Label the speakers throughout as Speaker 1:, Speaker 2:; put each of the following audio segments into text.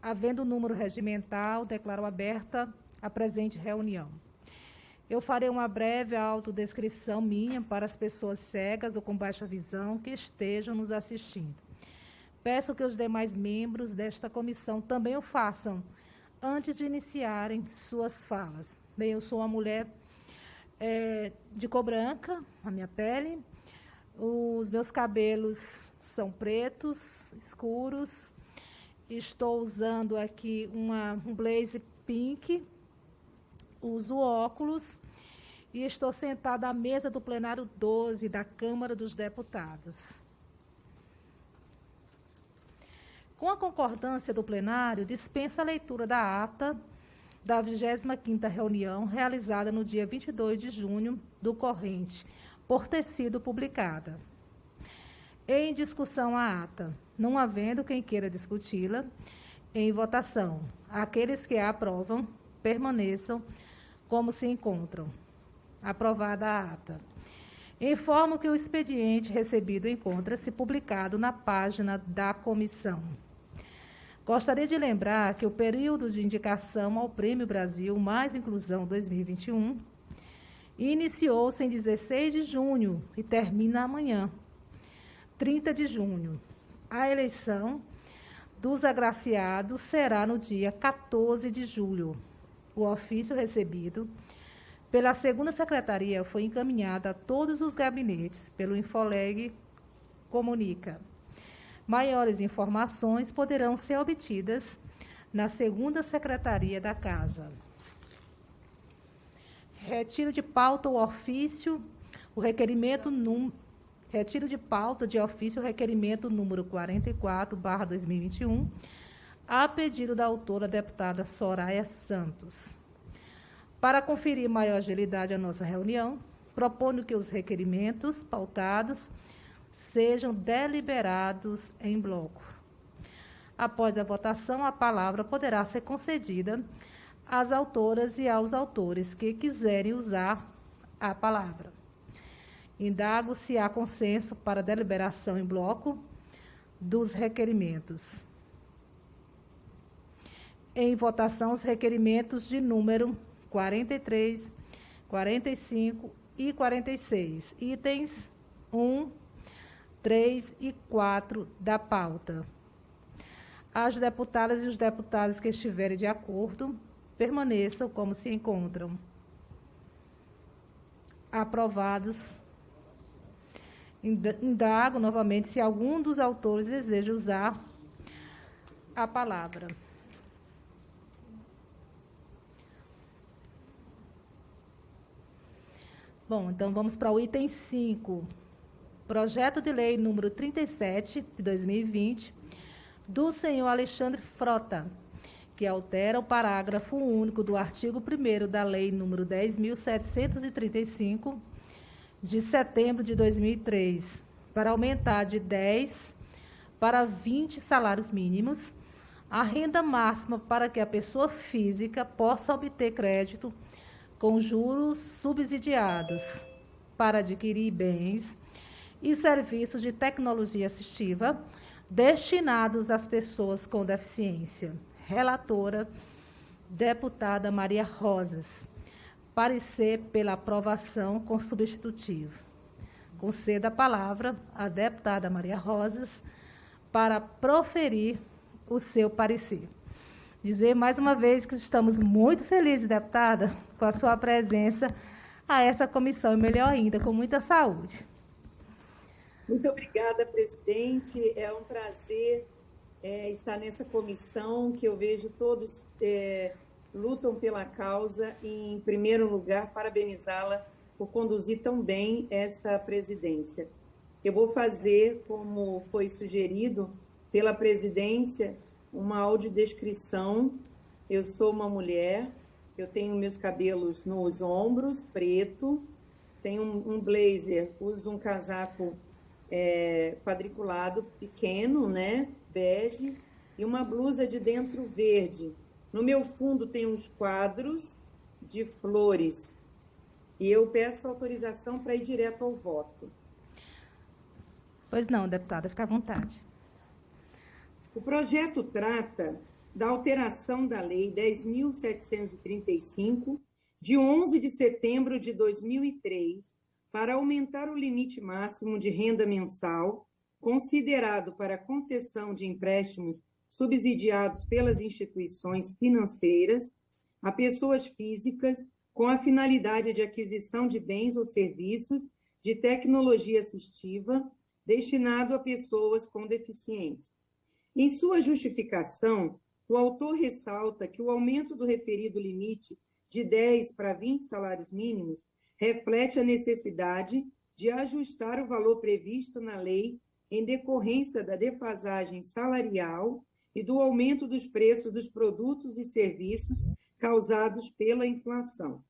Speaker 1: Havendo número regimental, declaro aberta a presente reunião. Eu farei uma breve autodescrição minha para as pessoas cegas ou com baixa visão que estejam nos assistindo. Peço que os demais membros desta comissão também o façam, antes de iniciarem suas falas. Bem, eu sou uma mulher de cor branca, a minha pele, os meus cabelos são pretos, escuros, estou usando aqui um blazer pink, uso óculos e estou sentada à mesa do plenário 12 da Câmara dos Deputados. Com a concordância do plenário, dispensa a leitura da ata da 25ª reunião realizada no dia 22 de junho do corrente, por ter sido publicada. Em discussão a ata, não havendo quem queira discuti-la, em votação, aqueles que a aprovam, permaneçam como se encontram. Aprovada a ata. Informo que o expediente recebido encontra-se publicado na página da comissão. Gostaria de lembrar que o período de indicação ao Prêmio Brasil Mais Inclusão 2021 iniciou-se em 16 de junho e termina amanhã, 30 de junho. A eleição dos agraciados será no dia 14 de julho. O ofício recebido pela 2ª Secretaria foi encaminhado a todos os gabinetes pelo Infoleg Comunica. Maiores informações poderão ser obtidas na 2ª Secretaria da Casa. Retiro de pauta o ofício, o requerimento Retiro de pauta de ofício o requerimento número 44/2021, a pedido da autora deputada Soraya Santos. Para conferir maior agilidade à nossa reunião, proponho que os requerimentos pautados sejam deliberados em bloco. Após a votação, a palavra poderá ser concedida às autoras e aos autores que quiserem usar a palavra. Indago se há consenso para deliberação em bloco dos requerimentos. Em votação, os requerimentos de número 43, 45 e 46, itens 1, 3 e 4 da pauta. As deputadas e os deputados que estiverem de acordo, permaneçam como se encontram. Aprovados. Indago novamente se algum dos autores deseja usar a palavra. Bom, então vamos para o item 5. Projeto de lei número 37, de 2020, do senhor Alexandre Frota, que altera o parágrafo único do artigo 1º da lei número 10.735, de setembro de 2003, para aumentar de 10 para 20 salários mínimos a renda máxima para que a pessoa física possa obter crédito com juros subsidiados para adquirir bens e serviços de tecnologia assistiva destinados às pessoas com deficiência. Relatora, deputada Maria Rosas. Parecer pela aprovação com substitutivo. Conceda a palavra à deputada Maria Rosas para proferir o seu parecer. Dizer mais uma vez que estamos muito felizes, deputada, com a sua presença a essa comissão, e melhor ainda, com muita saúde.
Speaker 2: Muito obrigada, presidente. É um prazer estar nessa comissão, que eu vejo todos lutam pela causa, e, em primeiro lugar, parabenizá-la por conduzir tão bem esta presidência. Eu vou fazer, como foi sugerido pela presidência, uma audiodescrição. Eu sou uma mulher, eu tenho meus cabelos nos ombros, preto, tenho um blazer, uso um casaco quadriculado pequeno, né, bege, e uma blusa de dentro verde. No meu fundo tem uns quadros de flores. E eu peço autorização para ir direto ao voto.
Speaker 1: Pois não, deputada, fica à vontade.
Speaker 2: O projeto trata da alteração da Lei 10.735, de 11 de setembro de 2003, para aumentar o limite máximo de renda mensal considerado para concessão de empréstimos subsidiados pelas instituições financeiras a pessoas físicas com a finalidade de aquisição de bens ou serviços de tecnologia assistiva destinado a pessoas com deficiência. Em sua justificação, o autor ressalta que o aumento do referido limite de 10 para 20 salários mínimos reflete a necessidade de ajustar o valor previsto na lei em decorrência da defasagem salarial e do aumento dos preços dos produtos e serviços causados pela inflação.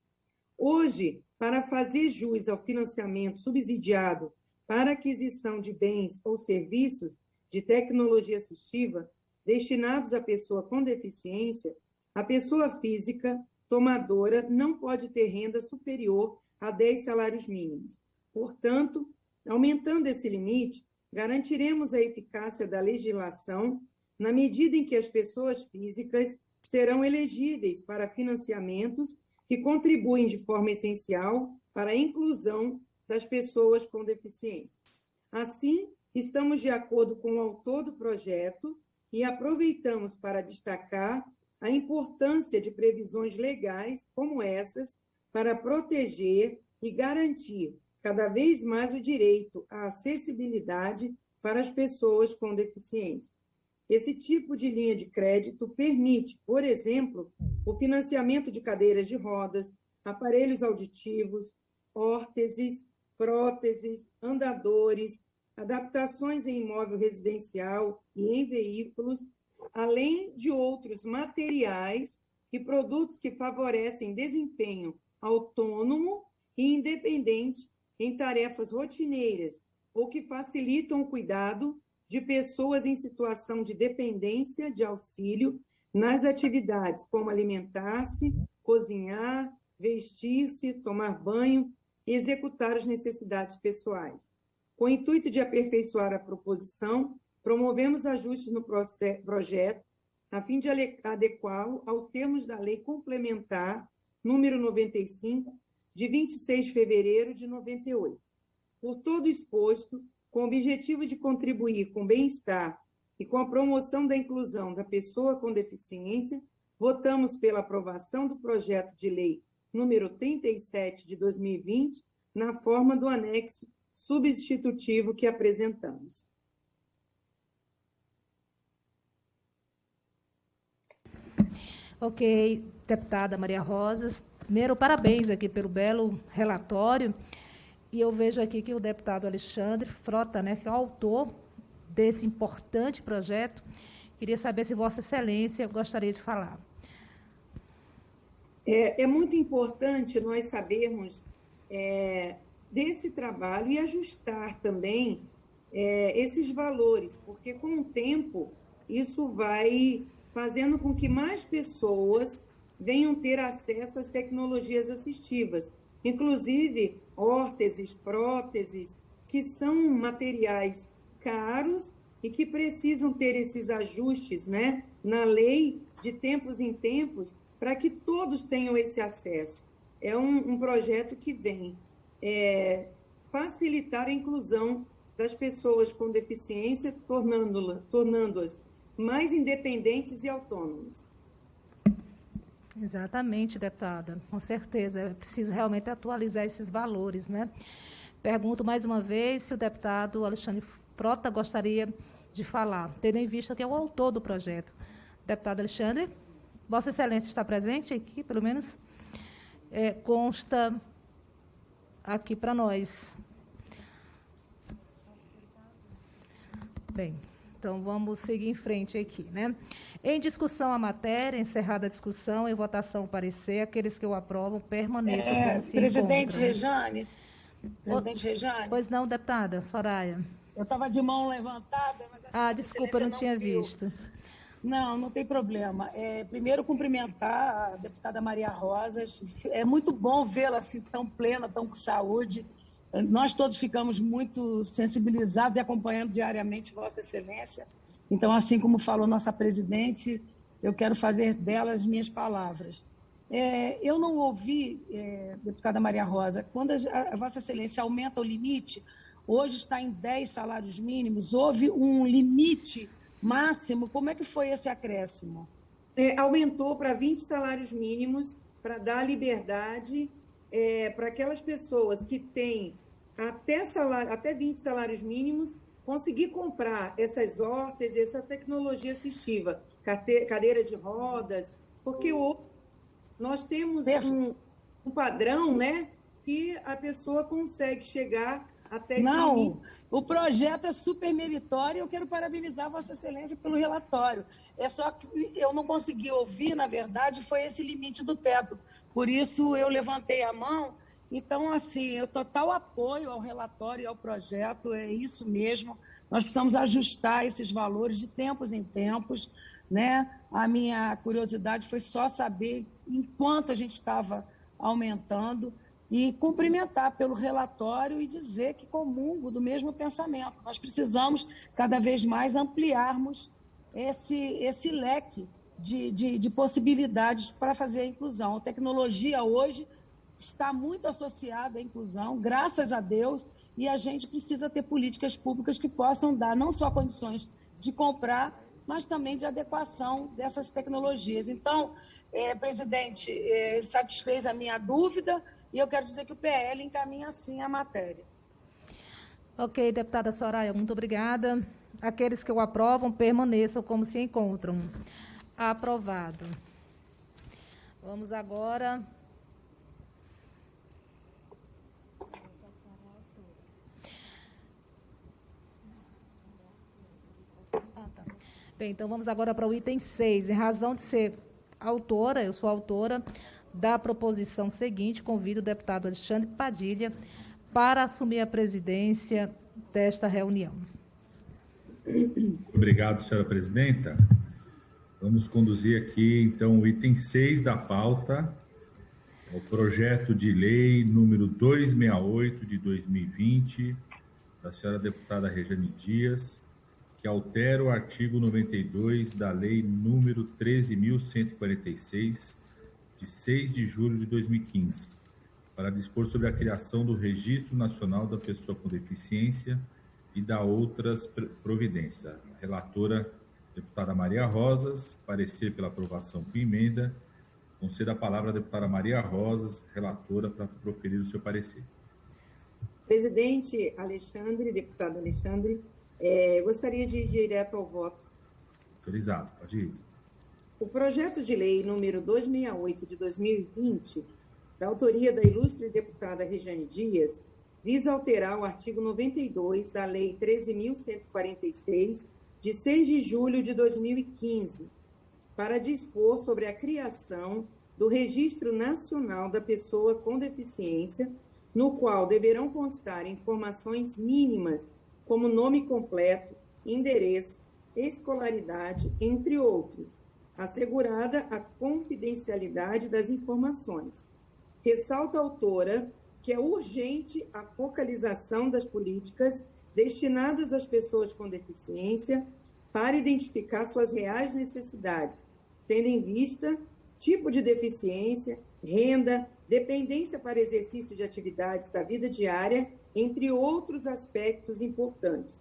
Speaker 2: Hoje, para fazer jus ao financiamento subsidiado para aquisição de bens ou serviços de tecnologia assistiva destinados à pessoa com deficiência, a pessoa física tomadora não pode ter renda superior a 10 salários mínimos. Portanto, aumentando esse limite, garantiremos a eficácia da legislação na medida em que as pessoas físicas serão elegíveis para financiamentos que contribuem de forma essencial para a inclusão das pessoas com deficiência. Assim, estamos de acordo com o autor do projeto e aproveitamos para destacar a importância de previsões legais como essas para proteger e garantir cada vez mais o direito à acessibilidade para as pessoas com deficiência. Esse tipo de linha de crédito permite, por exemplo, o financiamento de cadeiras de rodas, aparelhos auditivos, órteses, próteses, andadores, adaptações em imóvel residencial e em veículos, além de outros materiais e produtos que favorecem desempenho autônomo e independente em tarefas rotineiras ou que facilitam o cuidado de pessoas em situação de dependência de auxílio nas atividades como alimentar-se, cozinhar, vestir-se, tomar banho e executar as necessidades pessoais. Com o intuito de aperfeiçoar a proposição, promovemos ajustes no projeto a fim de adequá-lo aos termos da Lei Complementar número 95, de 26 de fevereiro de 98. Por todo exposto, com o objetivo de contribuir com o bem-estar e com a promoção da inclusão da pessoa com deficiência, votamos pela aprovação do projeto de lei número 37 de 2020, na forma do anexo substitutivo que apresentamos.
Speaker 1: Ok, deputada Maria Rosas. Primeiro, parabéns aqui pelo belo relatório. E eu vejo aqui que o deputado Alexandre Frota, né, que é o autor desse importante projeto, queria saber se Vossa Excelência gostaria de falar.
Speaker 2: É muito importante nós sabermos desse trabalho e ajustar também esses valores, porque com o tempo isso vai fazendo com que mais pessoas venham ter acesso às tecnologias assistivas, inclusive órteses, próteses, que são materiais caros e que precisam ter esses ajustes, né, na lei de tempos em tempos, para que todos tenham esse acesso. É um projeto que vem facilitar a inclusão das pessoas com deficiência, tornando-as mais independentes e autônomas.
Speaker 1: Exatamente, deputada, com certeza. É preciso realmente atualizar esses valores, né? Pergunto mais uma vez se o deputado Alexandre Frota gostaria de falar, tendo em vista que é o autor do projeto. Deputado Alexandre, Vossa Excelência está presente aqui, pelo menos consta aqui para nós. Bem, então vamos seguir em frente aqui, né? Em discussão a matéria, encerrada a discussão, em votação o parecer, aqueles que o aprovam permaneçam como se
Speaker 3: Presidente
Speaker 1: encontram.
Speaker 3: Presidente Rejane.
Speaker 1: Pois não, deputada Soraya.
Speaker 3: Eu estava de mão levantada, mas
Speaker 1: Desculpa, eu não tinha visto.
Speaker 3: Não tem problema. Primeiro, cumprimentar a deputada Maria Rosas. É muito bom vê-la assim tão plena, tão com saúde. Nós todos ficamos muito sensibilizados e acompanhando diariamente Vossa Excelência. Então, assim como falou nossa presidente, eu quero fazer delas minhas palavras. Eu não ouvi, deputada Maria Rosa, quando a Vossa Excelência aumenta o limite, hoje está em 10 salários mínimos, houve um limite máximo, como é que foi esse acréscimo?
Speaker 2: Aumentou para 20 salários mínimos, para dar liberdade para aquelas pessoas que têm até 20 salários mínimos, conseguir comprar essas órteses, essa tecnologia assistiva, cadeira de rodas, porque nós temos um padrão, né, que a pessoa consegue chegar até esse limite.
Speaker 3: O projeto é super meritório e eu quero parabenizar Vossa Excelência pelo relatório. É só que eu não consegui ouvir, na verdade, foi esse limite do teto. Por isso, eu levantei a mão. Então, assim, eu total apoio ao relatório e ao projeto, é isso mesmo. Nós precisamos ajustar esses valores de tempos em tempos, né? A minha curiosidade foi só saber enquanto a gente estava aumentando e cumprimentar pelo relatório e dizer que comungo do mesmo pensamento. Nós precisamos cada vez mais ampliarmos esse leque de possibilidades para fazer a inclusão. A tecnologia hoje está muito associada à inclusão, graças a Deus, e a gente precisa ter políticas públicas que possam dar não só condições de comprar, mas também de adequação dessas tecnologias. Então, presidente, satisfez a minha dúvida e eu quero dizer que o PL encaminha, sim, a matéria.
Speaker 1: Ok, deputada Soraya, muito obrigada. Aqueles que o aprovam, permaneçam como se encontram. Aprovado. Vamos agora... Bem, então vamos agora para o item 6. Em razão de ser autora, eu sou autora da proposição seguinte, convido o deputado Alexandre Padilha para assumir a presidência desta reunião.
Speaker 4: Obrigado, senhora presidenta. Vamos conduzir aqui, então, o item 6 da pauta, o projeto de lei número 268 de 2020, da senhora deputada Rejane Dias, que altera o artigo 92 da lei número 13.146, de 6 de julho de 2015, para dispor sobre a criação do Registro Nacional da Pessoa com Deficiência e da outras providências. A relatora, deputada Maria Rosas, parecer pela aprovação com emenda. Concedo a palavra à deputada Maria Rosas, relatora, para proferir o seu parecer.
Speaker 2: Presidente Alexandre, deputado Alexandre, gostaria de ir direto ao voto.
Speaker 4: Autorizado, pode ir.
Speaker 2: O projeto de lei número 268 de 2020, da autoria da ilustre deputada Rejane Dias, visa alterar o artigo 92 da Lei 13.146, de 6 de julho de 2015, para dispor sobre a criação do Registro Nacional da Pessoa com Deficiência, no qual deverão constar informações mínimas, como nome completo, endereço, escolaridade, entre outros, assegurada a confidencialidade das informações. Ressalta a autora que é urgente a focalização das políticas destinadas às pessoas com deficiência para identificar suas reais necessidades, tendo em vista tipo de deficiência, renda, dependência para exercício de atividades da vida diária, entre outros aspectos importantes.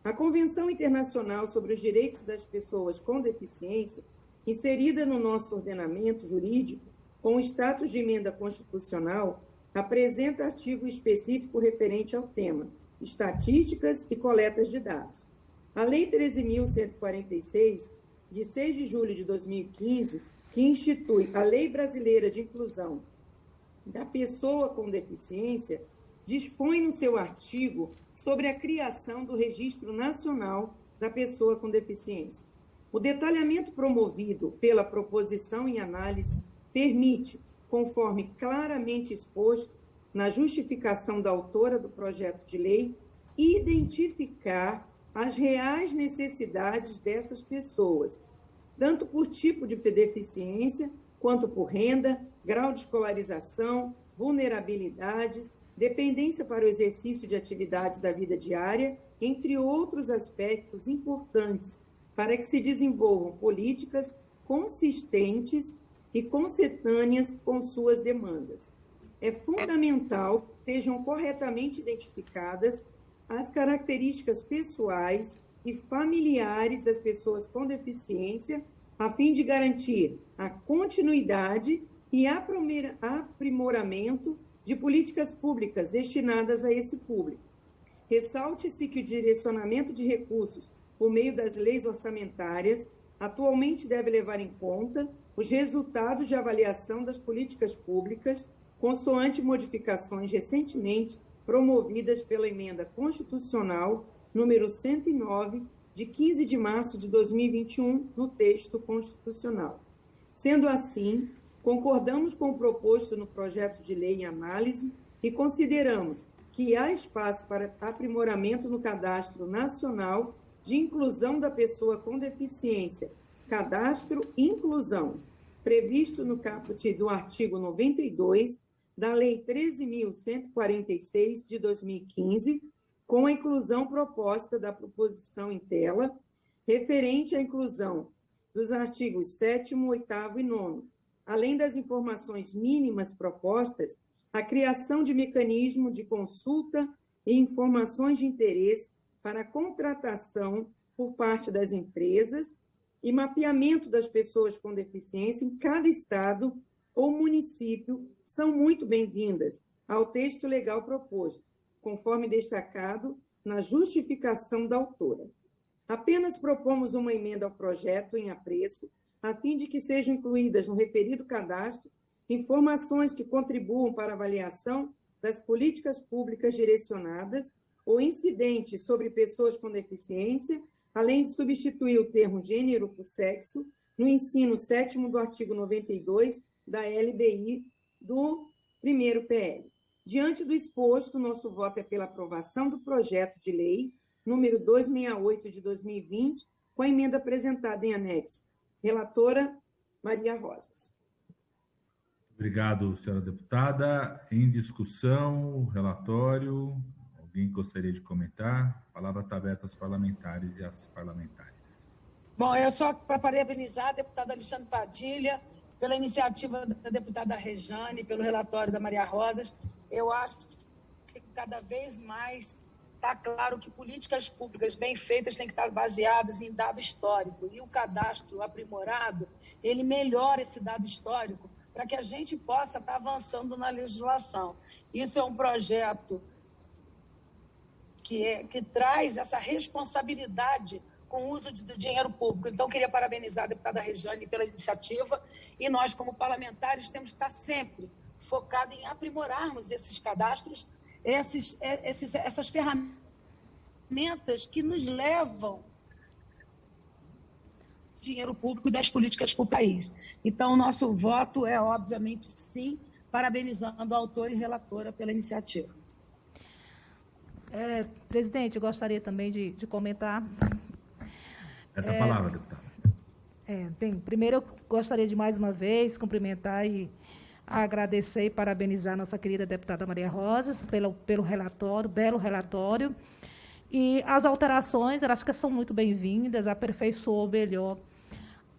Speaker 2: A Convenção Internacional sobre os Direitos das Pessoas com Deficiência, inserida no nosso ordenamento jurídico, com o status de emenda constitucional, apresenta artigo específico referente ao tema, estatísticas e coletas de dados. A Lei 13.146, de 6 de julho de 2015, que institui a Lei Brasileira de Inclusão da Pessoa com Deficiência, dispõe no seu artigo sobre a criação do Registro Nacional da Pessoa com Deficiência. O detalhamento promovido pela proposição em análise permite, conforme claramente exposto na justificação da autora do projeto de lei, identificar as reais necessidades dessas pessoas, tanto por tipo de deficiência, quanto por renda, grau de escolarização, vulnerabilidades, dependência para o exercício de atividades da vida diária, entre outros aspectos importantes para que se desenvolvam políticas consistentes e concetâneas com suas demandas. É fundamental que sejam corretamente identificadas as características pessoais e familiares das pessoas com deficiência, a fim de garantir a continuidade e aprimoramento de políticas públicas destinadas a esse público. Ressalte-se que o direcionamento de recursos por meio das leis orçamentárias atualmente deve levar em conta os resultados de avaliação das políticas públicas, consoante modificações recentemente promovidas pela Emenda Constitucional número 109, de 15 de março de 2021, no texto constitucional. Sendo assim, concordamos com o proposto no projeto de lei em análise e consideramos que há espaço para aprimoramento no Cadastro Nacional de Inclusão da Pessoa com Deficiência, Cadastro Inclusão, previsto no caput do artigo 92 da Lei 13.146, de 2015, com a inclusão proposta da proposição em tela, referente à inclusão dos artigos 7º, 8º e 9º, além das informações mínimas propostas, a criação de mecanismo de consulta e informações de interesse para a contratação por parte das empresas e mapeamento das pessoas com deficiência em cada estado ou município são muito bem-vindas ao texto legal proposto, conforme destacado na justificação da autora. Apenas propomos uma emenda ao projeto em apreço, a fim de que sejam incluídas no referido cadastro informações que contribuam para a avaliação das políticas públicas direcionadas ou incidentes sobre pessoas com deficiência, além de substituir o termo gênero por sexo no ensino 7º do artigo 92 da LBI do primeiro PL. Diante do exposto, nosso voto é pela aprovação do projeto de lei número 268 de 2020, com a emenda apresentada em anexo. Relatora Maria Rosas.
Speaker 4: Obrigado, senhora deputada. Em discussão, relatório. Alguém gostaria de comentar? A palavra está aberta aos parlamentares e às parlamentares.
Speaker 3: Bom, eu só para parabenizar a deputada Alexandre Padilha pela iniciativa da deputada Rejane, pelo relatório da Maria Rosas. Eu acho que cada vez mais está claro que políticas públicas bem feitas têm que estar baseadas em dado histórico. E o cadastro aprimorado, ele melhora esse dado histórico para que a gente possa estar avançando na legislação. Isso é um projeto que traz essa responsabilidade com o uso do dinheiro público. Então, queria parabenizar a deputada Rejane pela iniciativa e nós, como parlamentares, temos que estar sempre focados em aprimorarmos esses cadastros, essas ferramentas que nos levam dinheiro público das políticas para o país. Então, o nosso voto é, obviamente, sim, parabenizando a autora e relatora pela iniciativa.
Speaker 1: Presidente, eu gostaria também de comentar.
Speaker 4: A palavra, deputada.
Speaker 1: Primeiro, eu gostaria de, mais uma vez, cumprimentar e agradecer e parabenizar a nossa querida deputada Maria Rosas pelo relatório, belo relatório. E as alterações, eu acho que são muito bem-vindas, aperfeiçoou melhor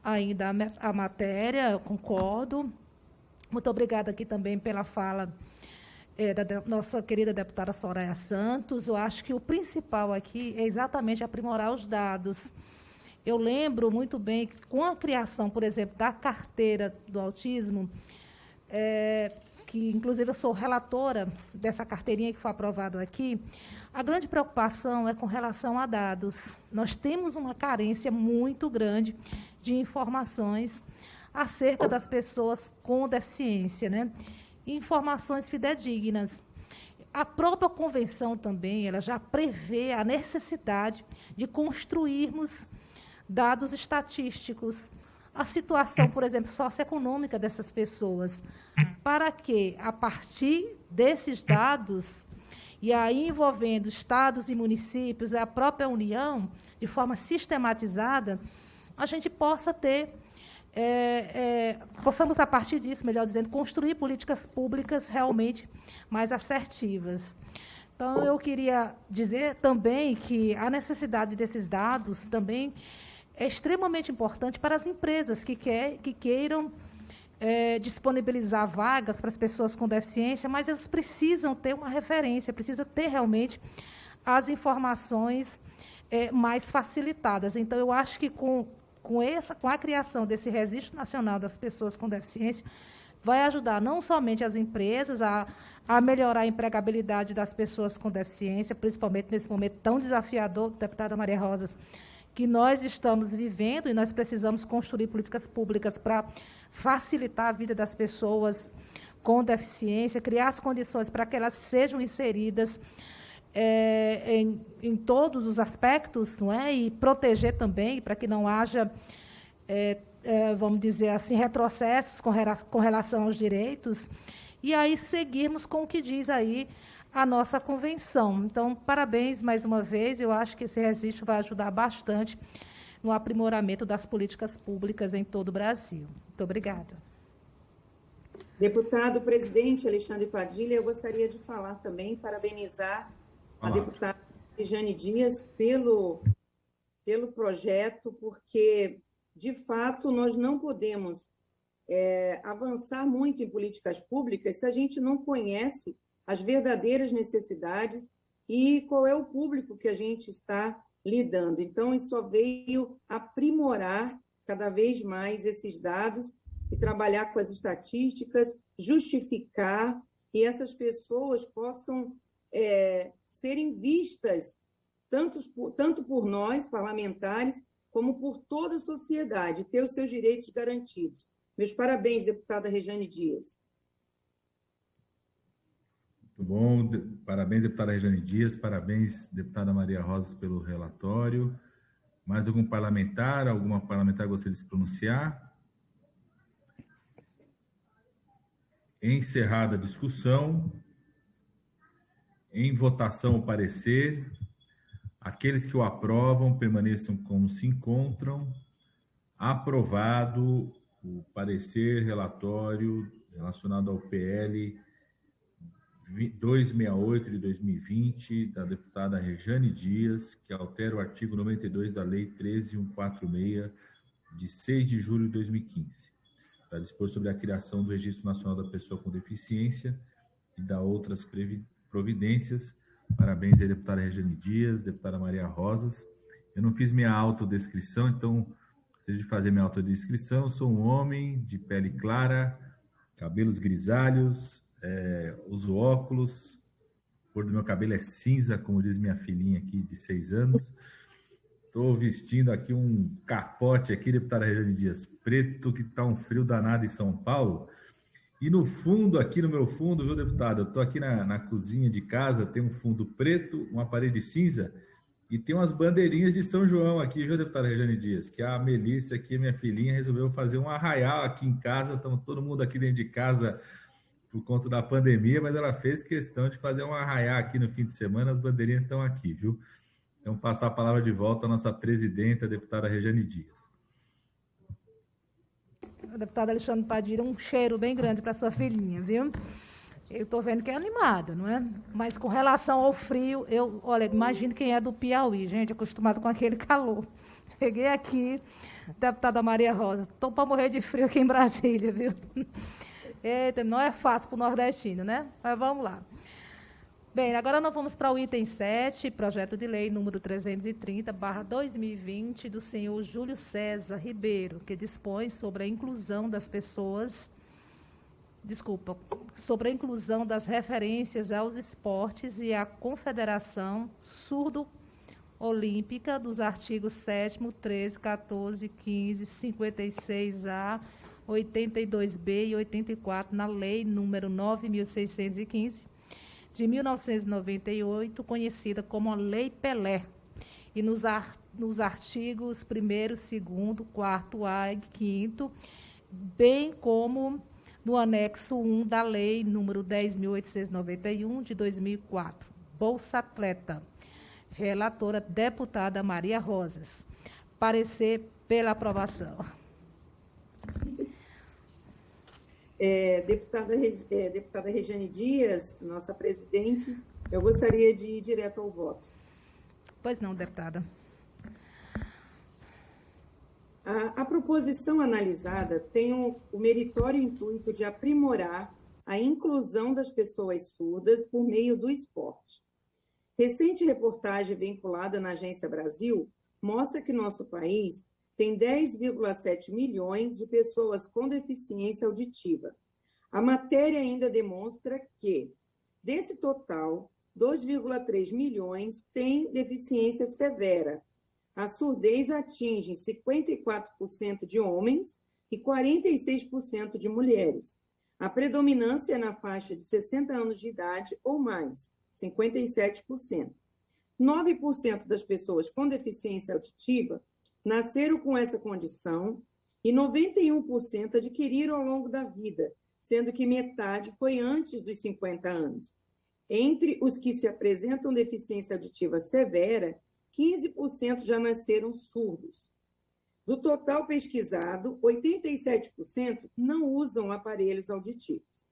Speaker 1: ainda a matéria, eu concordo. Muito obrigada aqui também pela fala da nossa querida deputada Soraya Santos. Eu acho que o principal aqui é exatamente aprimorar os dados. Eu lembro muito bem que com a criação, por exemplo, da carteira do autismo, que inclusive eu sou relatora dessa carteirinha que foi aprovada aqui, a grande preocupação é com relação a dados. Nós temos uma carência muito grande de informações acerca das pessoas com deficiência, né? Informações fidedignas. A própria convenção também, ela já prevê a necessidade de construirmos dados estatísticos, a situação, por exemplo, socioeconômica dessas pessoas, para que, a partir desses dados, e aí envolvendo estados e municípios, a própria União, de forma sistematizada, a gente possa ter, possamos, a partir disso, melhor dizendo, construir políticas públicas realmente mais assertivas. Então, eu queria dizer também que a necessidade desses dados também é extremamente importante para as empresas que queiram disponibilizar vagas para as pessoas com deficiência, mas elas precisam ter uma referência, precisa ter realmente as informações mais facilitadas. Então, eu acho que com a criação desse Registro Nacional das Pessoas com Deficiência, vai ajudar não somente as empresas a melhorar a empregabilidade das pessoas com deficiência, principalmente nesse momento tão desafiador, deputada Maria Rosas, que nós estamos vivendo, e nós precisamos construir políticas públicas para facilitar a vida das pessoas com deficiência, criar as condições para que elas sejam inseridas em todos os aspectos, não é? E proteger também, para que não haja, vamos dizer assim, retrocessos com relação aos direitos, e aí seguirmos com o que diz aí a nossa convenção. Então, parabéns mais uma vez, eu acho que esse registro vai ajudar bastante no aprimoramento das políticas públicas em todo o Brasil. Muito obrigada.
Speaker 2: Deputado presidente Alexandre Padilha, eu gostaria de falar também, parabenizar a deputada Rejane Dias pelo projeto, porque, de fato, nós não podemos avançar muito em políticas públicas se a gente não conhece as verdadeiras necessidades e qual é o público que a gente está lidando. Então, isso só veio aprimorar cada vez mais esses dados e trabalhar com as estatísticas, justificar que essas pessoas possam serem vistas tanto por nós, parlamentares, como por toda a sociedade, ter os seus direitos garantidos. Meus parabéns, deputada Rejane Dias.
Speaker 4: Muito bom, parabéns, deputada Rejane Dias, parabéns, deputada Maria Rosas, pelo relatório. Mais alguma parlamentar gostaria de se pronunciar? Encerrada a discussão, em votação o parecer, aqueles que o aprovam permaneçam como se encontram. Aprovado o parecer relatório relacionado ao PL 268 de 2020, da deputada Rejane Dias, que altera o artigo 92 da Lei 13.146, de 6 de julho de 2015, para dispor sobre a criação do Registro Nacional da Pessoa com Deficiência e da outras providências. Parabéns aí, deputada Rejane Dias, deputada Maria Rosas. Eu não fiz minha autodescrição, então, gostaria de fazer minha autodescrição. Eu sou um homem de pele clara, cabelos grisalhos, uso óculos, a cor do meu cabelo é cinza, como diz minha filhinha aqui de 6 anos. Estou vestindo aqui um capote aqui, deputada Rejane Dias, preto, que está um frio danado em São Paulo. E no fundo, aqui no meu fundo, viu, deputada? Eu estou aqui na cozinha de casa, tem um fundo preto, uma parede cinza, e tem umas bandeirinhas de São João aqui, viu, deputada Rejane Dias? Que a Melissa aqui, minha filhinha, resolveu fazer um arraial aqui em casa. Estamos todo mundo aqui dentro de casa por conta da pandemia, mas ela fez questão de fazer um arraial aqui no fim de semana. As bandeirinhas estão aqui, viu? Então, passar a palavra de volta à nossa presidenta, a deputada Rejane Dias.
Speaker 1: Deputada Alexandre Padilha, um cheiro bem grande para sua filhinha, viu? Eu estou vendo que é animada, não é? Mas com relação ao frio, olha, imagino quem é do Piauí, gente, acostumado com aquele calor. Cheguei aqui, deputada Maria Rosa, estou para morrer de frio aqui em Brasília, viu? Eita, não é fácil para o nordestino, né? Mas vamos lá. Bem, agora nós vamos para o item 7, projeto de lei número 330/2020, do senhor Júlio César Ribeiro, que dispõe sobre a inclusão das pessoas, sobre a inclusão das referências aos esportes e à Confederação Surdo-Olímpica dos artigos 7º, 13, 14, 15, 56A, 82B e 84 na Lei número 9.615, de 1998, conhecida como a Lei Pelé, e nos artigos 1º, 2º, 4A e 5º, bem como no anexo 1 da Lei número 10.891, de 2004, Bolsa Atleta. Relatora, deputada Maria Rosas. Parecer pela aprovação.
Speaker 2: Deputada Rejane Dias, nossa presidente, eu gostaria de ir direto ao voto.
Speaker 1: Pois não, deputada.
Speaker 2: A proposição analisada tem o meritório intuito de aprimorar a inclusão das pessoas surdas por meio do esporte. Recente reportagem vinculada na Agência Brasil mostra que nosso país tem 10,7 milhões de pessoas com deficiência auditiva. A matéria ainda demonstra que, desse total, 2,3 milhões têm deficiência severa. A surdez atinge 54% de homens e 46% de mulheres. A predominância é na faixa de 60 anos de idade ou mais, 57%. 9% das pessoas com deficiência auditiva nasceram com essa condição e 91% adquiriram ao longo da vida, sendo que metade foi antes dos 50 anos. Entre os que se apresentam deficiência auditiva severa, 15% já nasceram surdos. Do total pesquisado, 87% não usam aparelhos auditivos.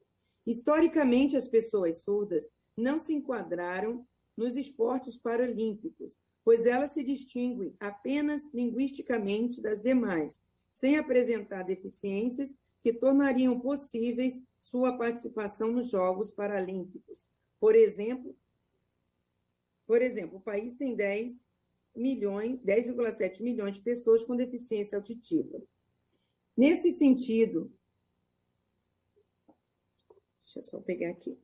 Speaker 2: Historicamente, as pessoas surdas não se enquadraram nos esportes paralímpicos, pois elas se distinguem apenas linguisticamente das demais, sem apresentar deficiências que tornariam possíveis sua participação nos Jogos Paralímpicos. Por exemplo, o país tem 10,7 milhões de pessoas com deficiência auditiva. Nesse sentido, deixa eu só pegar aqui.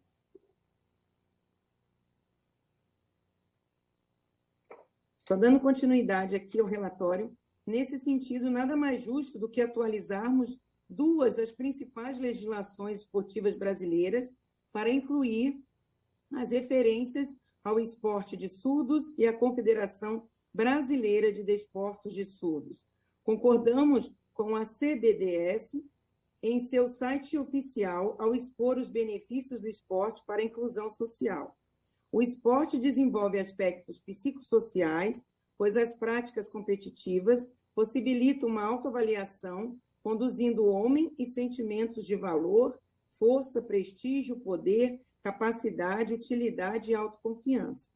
Speaker 2: Só dando continuidade aqui ao relatório, nesse sentido, nada mais justo do que atualizarmos duas das principais legislações esportivas brasileiras para incluir as referências ao esporte de surdos e à Confederação Brasileira de Desportos de Surdos. Concordamos com a CBDS em seu site oficial ao expor os benefícios do esporte para a inclusão social. O esporte desenvolve aspectos psicossociais, pois as práticas competitivas possibilitam uma autoavaliação, conduzindo o homem e sentimentos de valor, força, prestígio, poder, capacidade, utilidade e autoconfiança.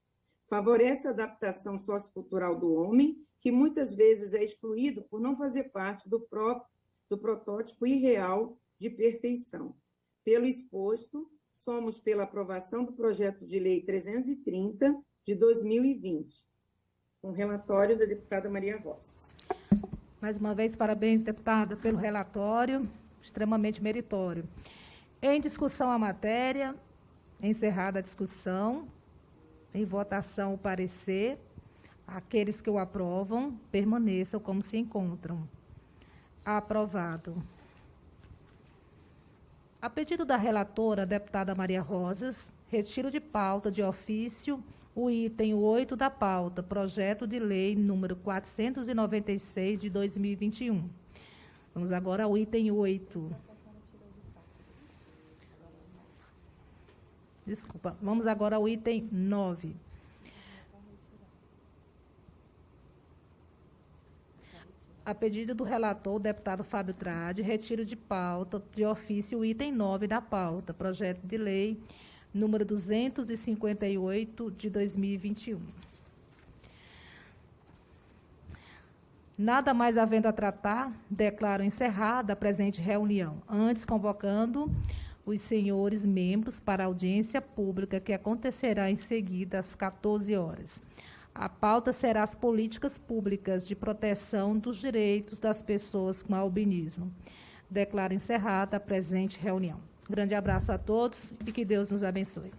Speaker 2: Favorece a adaptação sociocultural do homem, que muitas vezes é excluído por não fazer parte do protótipo irreal de perfeição. Pelo exposto, somos pela aprovação do projeto de lei 330 de 2020, com relatório da deputada Maria Rosas.
Speaker 1: Mais uma vez, parabéns, deputada, pelo relatório, extremamente meritório. Em discussão a matéria, encerrada a discussão, em votação o parecer, aqueles que o aprovam, permaneçam como se encontram. Aprovado. A pedido da relatora, deputada Maria Rosas, retiro de pauta de ofício o item 8 da pauta, projeto de lei número 496 de 2021. Vamos agora ao item 8. Desculpa, vamos agora ao item 9. A pedido do relator, o deputado Fábio Trade, retiro de pauta de ofício o item 9 da pauta, projeto de lei número 258 de 2021. Nada mais havendo a tratar, declaro encerrada a presente reunião, antes convocando os senhores membros para a audiência pública que acontecerá em seguida às 14 horas. A pauta será as políticas públicas de proteção dos direitos das pessoas com albinismo. Declaro encerrada a presente reunião. Grande abraço a todos e que Deus nos abençoe.